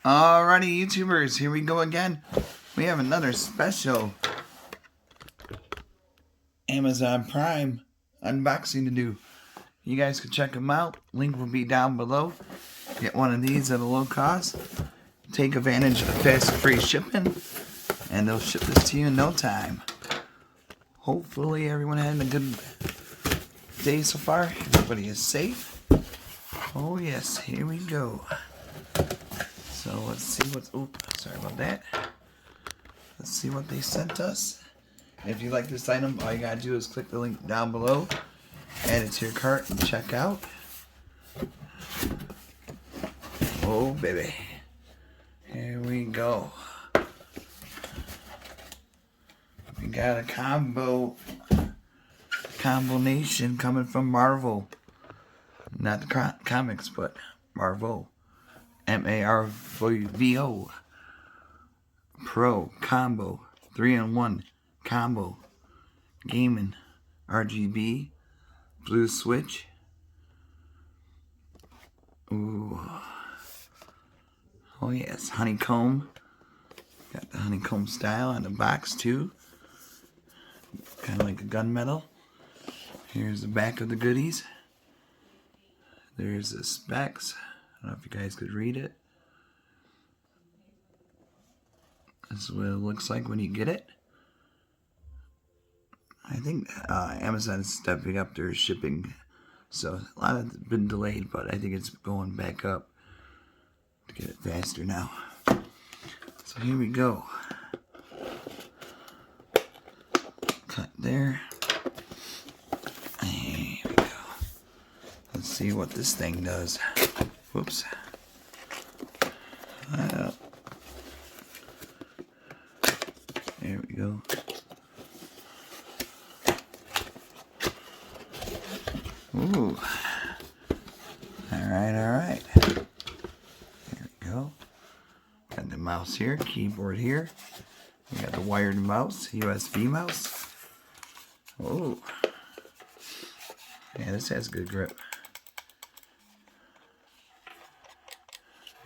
Alrighty, YouTubers, here we go again. We have another special Amazon Prime unboxing to do. You guys can check them out. Link will be down below. Get one of these at a low cost. Take advantage of the fast free shipping, and they'll ship this to you in no time. Hopefully everyone had a good day so far. Everybody is safe. Oh yes, here we go. So let's see what's, oops, sorry about that. Let's see what they sent us. If you like this item, all you gotta do is click the link down below, add it to your cart, and check out. Oh baby, here we go. We got a combination coming from MARVO, not the comics, but MARVO. MARVO Pro Combo 3-in-1 Combo Gaming RGB Blue Switch. Ooh. Oh yes, Honeycomb. Got the Honeycomb style on the box too. Kind of like a gunmetal. Here's the back of the goodies. There's the specs. I don't know if you guys could read it. This is what it looks like when you get it. I think Amazon is stepping up their shipping, so a lot of it's been delayed, but I think it's going back up to get it faster now. So here we go. Cut there. Here we go. Let's see what this thing does. Whoops. There we go. Ooh. Alright. There we go. Got the mouse here, keyboard here. We got the wired mouse, USB mouse. Oh. Yeah, this has good grip.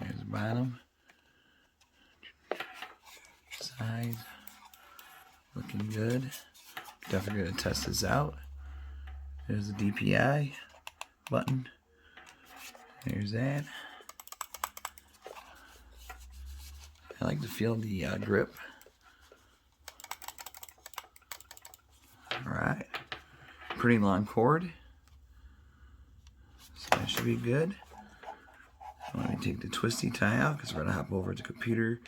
There's the bottom. Side. Looking good. Definitely going to test this out. There's the DPI button. There's that. I like to feel the grip. Alright. Pretty long cord. So that should be good. Let me take the twisty tie out because we're going to hop over to the computer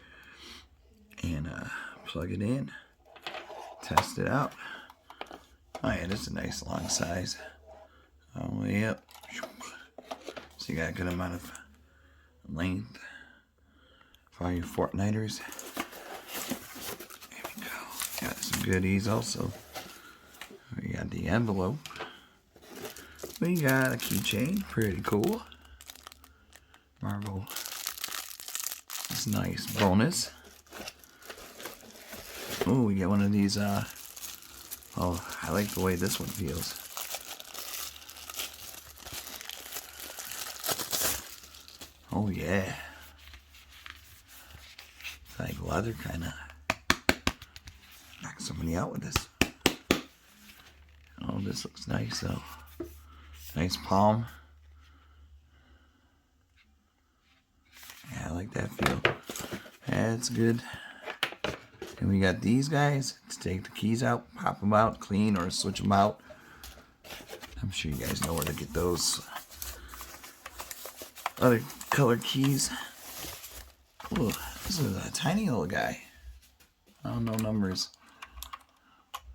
and plug it in. Test it out. Oh yeah, this is a nice long size. All the way up. So you got a good amount of length for all your Fortniters. There we go. Got some goodies also. We got the envelope. We got a keychain. Pretty cool. MARVO. It's nice. Bonus. Oh, we get one of these, oh, I like the way this one feels. Oh, yeah. It's like leather, kind of. Knock somebody out with this. Oh, this looks nice, though. Nice palm. Yeah, I like that feel. That's good. And we got these guys to take the keys out, pop them out, clean, or switch them out. I'm sure you guys know where to get those other color keys. Ooh, this is a tiny little guy. I don't know numbers.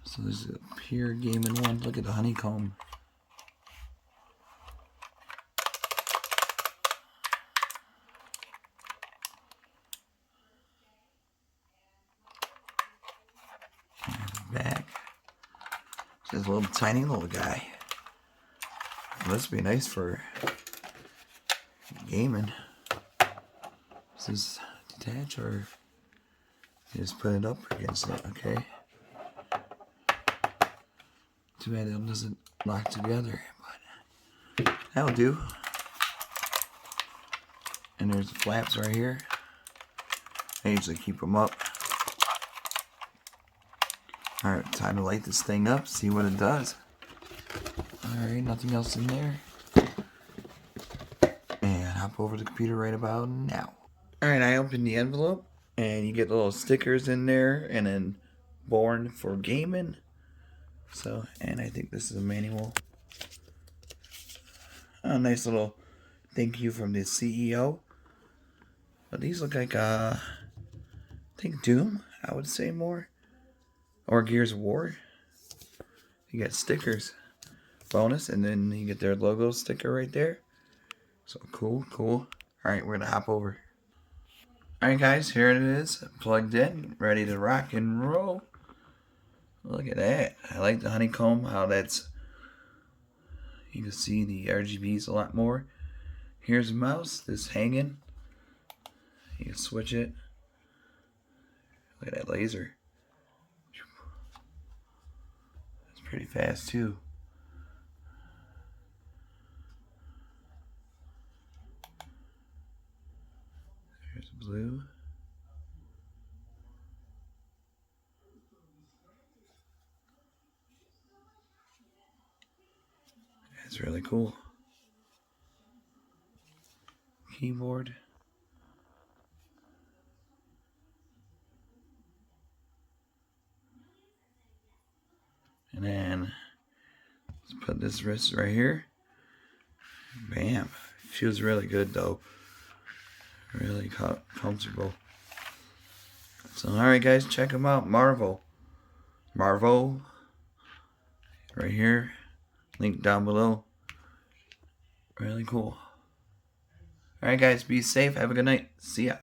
So there's a pure gaming one. Look at the Honeycomb. Back. Just a little tiny little guy. Must be nice for gaming. Does this detach or you just put it up against it? Okay. Too bad it doesn't lock together, but that'll do. And there's the flaps right here. I usually keep them up. Alright, time to light this thing up, see what it does. Alright, nothing else in there. And hop over to the computer right about now. Alright, I opened the envelope, and you get little stickers in there, and then Born for Gaming. So, and I think this is a manual. A nice little thank you from the CEO. But these look like, I think Doom, I would say more. Or Gears of War. You get stickers. Bonus, and then you get their logo sticker right there. So cool, cool. Alright, we're gonna hop over. Alright guys, here it is. Plugged in, ready to rock and roll. Look at that. I like the honeycomb, how that's, you can see the RGBs a lot more. Here's the mouse, this hanging. You can switch it. Look at that laser. It's pretty fast too. Here's the blue. It's really cool. Keyboard. And then let's put this wrist right here. Bam. Feels really good though. Really comfortable. So alright guys, check them out. MARVO. MARVO. Right here. Link down below. Really cool. Alright guys, be safe. Have a good night. See ya.